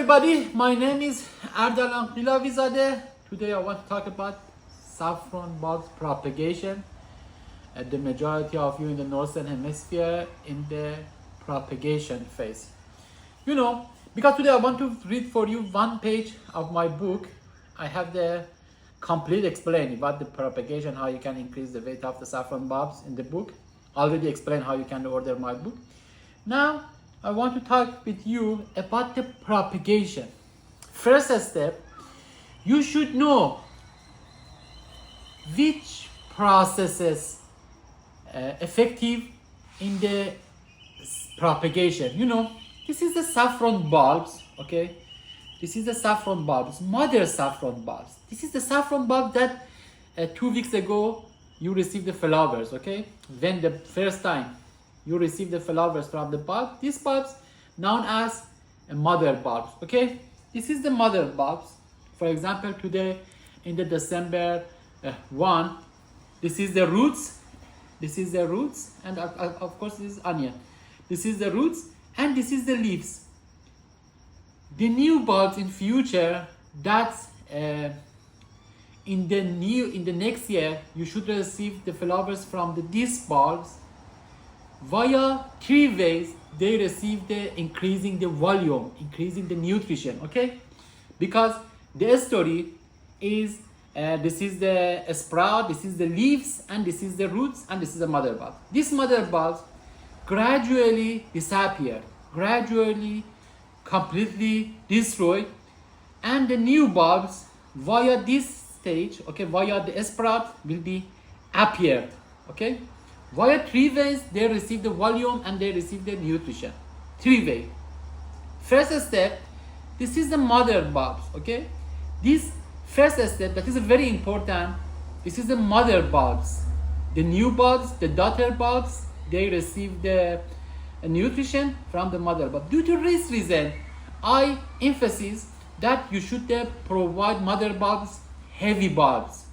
everybody, my name is Ardalan Pilavizadeh. Today I want to talk about saffron bulb propagation. The majority of you in the northern hemisphere in the propagation phase. Because today I want to read for you one page of my book. I have the complete explaining about the propagation, how you can increase the weight of the saffron bulbs in the book. Already explained how you can order my book. Now I want to talk with you about the propagation. First step, you should know which processes effective in the propagation. This is the saffron bulbs, okay? This is the saffron bulbs, mother saffron bulbs. This is the saffron bulb that 2 weeks ago you received the flowers, okay? When the first time you receive the flowers from the bulb, these bulbs known as mother bulbs, okay? This is the mother bulbs. For example, today in the December 1, this is the roots. This is the roots, and of course this is onion. This is the roots, and this is the leaves. The new bulbs in future, that's in the next year, you should receive the flowers from these bulbs. Via 3 ways they receive the increasing the volume, increasing the nutrition, okay? Because the story is this is the sprout, this is the leaves, and this is the roots, and this is the mother bulb. These mother bulbs gradually disappear, gradually completely destroyed, and the new bulbs via this stage, okay, via the sprout will be appeared, okay? Via 3 ways they receive the volume and they receive the nutrition. 3 ways. First step, this is the mother bulbs, okay? This first step, that is very important. This is the mother bulbs. The new bulbs, the daughter bulbs, they receive the nutrition from the mother bulb. Due to this reason, I emphasize that you should provide mother bulbs, heavy bulbs.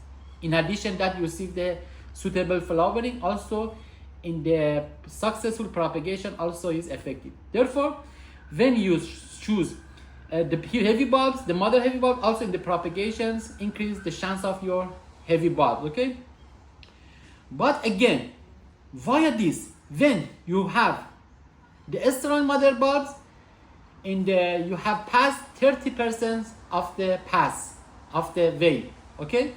In addition that you receive the suitable flowering, also in the successful propagation also is effective. Therefore, when you choose the heavy bulbs, the mother heavy bulb, also in the propagations increase the chance of your heavy bulb, okay? But again, via this, when you have the strong mother bulbs, you have passed 30% of the pass of the way, okay?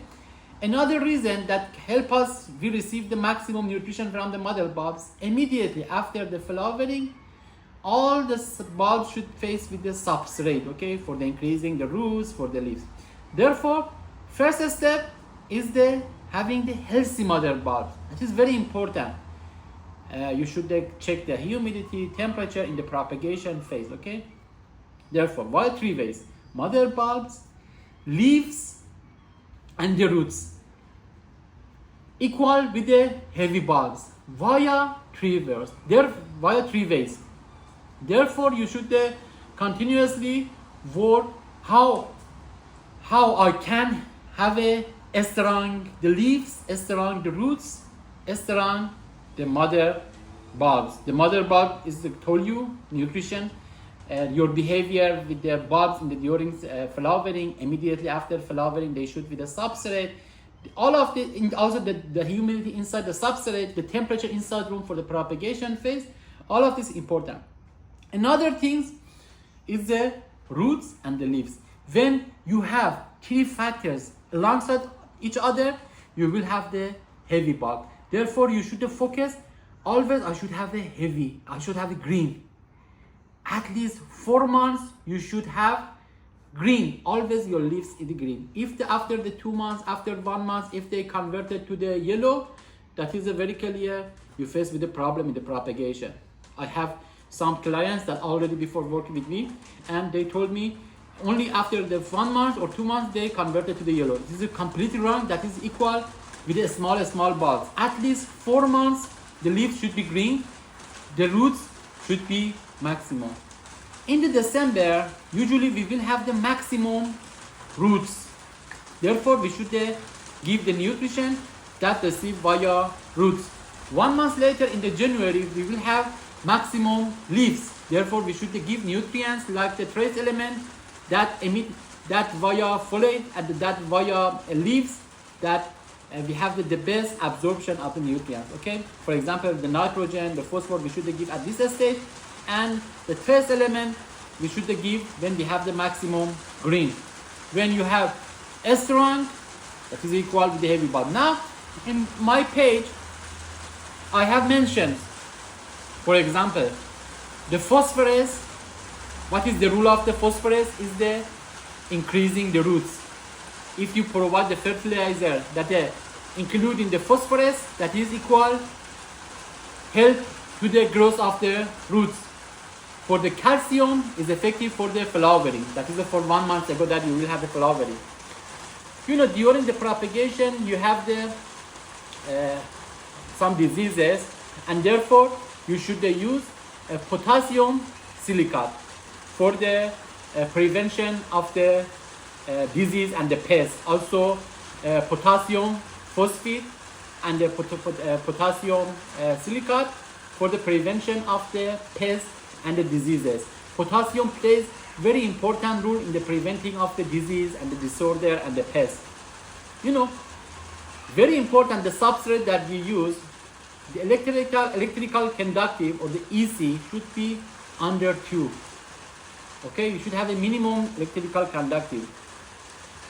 Another reason that help us, we receive the maximum nutrition from the mother bulbs, immediately after the flowering, all the bulbs should face with the substrate, okay, for the increasing the roots, for the leaves. Therefore, first step is the having the healthy mother bulbs. It is very important. You should check the humidity, temperature in the propagation phase, okay? Therefore, via 3 ways, mother bulbs, leaves, and the roots, equal with the heavy bulbs via 3 ways. Therefore, you should continuously work how I can have a strong the leaves, strong the roots, strong the mother bulbs. The mother bulb is told you nutrition. Your behavior with the bulbs during flowering, immediately after flowering, they should be the substrate. All of also the humidity inside the substrate, the temperature inside room for the propagation phase, all of this is important. Another thing is the roots and the leaves. When you have 3 factors alongside each other, you will have the heavy bulb. Therefore, you should focus always. I should have the heavy. I should have the green. At least 4 months you should have green. Always your leaves in the green. If after the 2 months, after 1 month, if they converted to the yellow, that is a very clear you face with the problem in the propagation. I have some clients that already before working with me, and they told me only after the 1 month or 2 months they converted to the yellow. This is completely wrong. That is equal with the small bulbs. At least 4 months the leaves should be green, the roots should be maximum. In the December, usually we will have the maximum roots. Therefore, we should give the nutrition that receive via roots. 1 month later, in the January, we will have maximum leaves. Therefore, we should give nutrients like the trace element that emit that via foliage and that via leaves, that we have the best absorption of the nutrients. Okay, for example, the nitrogen, the phosphorus we should give at this stage, and the trace element we should give when we have the maximum green. When you have strong, that is equal with the heavy bulb. Now in my page I have mentioned, for example, the phosphorus. What is the rule of the phosphorus? Is the increasing the roots. If you provide the fertilizer that including the phosphorus, that is equal help to the growth of the roots. For the calcium is effective for the flowering. That is for 1 month ago that you will have the flowering. You know, during the propagation you have the some diseases, and therefore you should use potassium silicate for the prevention of the disease and the pest. Also potassium phosphate and the potassium silicate for the prevention of the pest and the diseases. Potassium plays very important role in the preventing of the disease and the disorder and the pest. You know, very important, the substrate that we use, the electrical conductive or the EC should be under 2. Okay, you should have a minimum electrical conductive.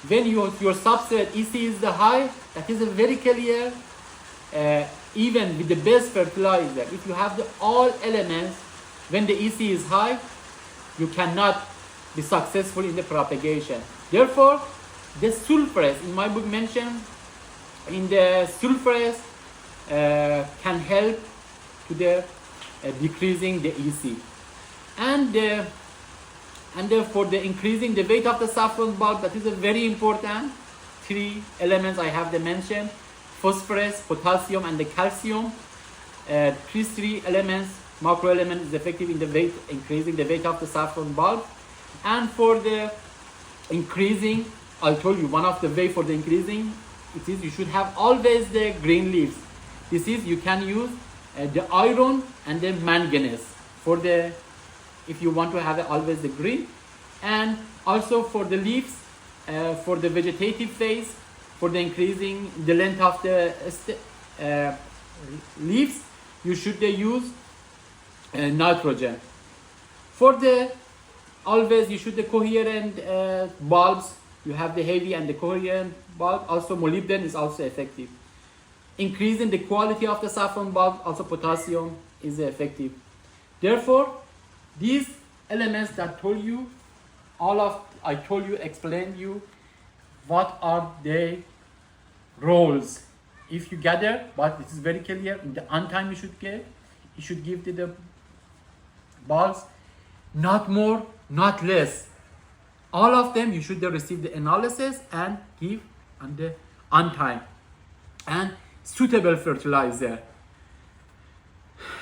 When your substrate EC is the high, that is a very clear, even with the best fertilizer, if you have the all elements, when the EC is high, you cannot be successful in the propagation. Therefore, the sulfurous, in my book mentioned, in the sulfurous can help to the decreasing the EC. And for the increasing the weight of the saffron bulb, that is a very important 3 elements I have mentioned: phosphorus, potassium, and the calcium. These 3 elements, macro element, is effective in the weight, increasing the weight of the saffron bulb. And for the increasing, I told you one of the way for the increasing, it is you should have always the green leaves. This is, you can use the iron and the manganese for the, if you want to have always the green. And also for the leaves, for the vegetative phase, for the increasing the length of the leaves, you should use nitrogen. For the, always you should the coherent bulbs, you have the heavy and the coherent bulb. Also molybdenum is also effective. Increasing the quality of the saffron bulb, also potassium is effective. Therefore, these elements that told you, I told you, explained you what are their roles. If you gather, but it is very clear, in the on time you should give to the bulbs, not more, not less. All of them you should receive the analysis and give on time and suitable fertilizer.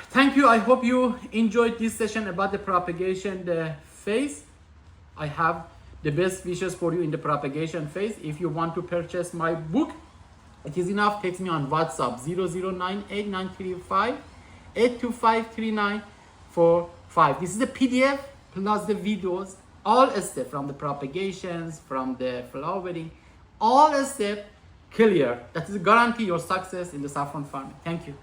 Thank you. I hope you enjoyed this session about the propagation phase. I have the best wishes for you in the propagation phase. If you want to purchase my book, it is enough, text me on WhatsApp 00989358253945. This is a PDF plus the videos, all steps from the propagations, from the flowering, all steps clear. That is a guarantee your success in the saffron farming. Thank you.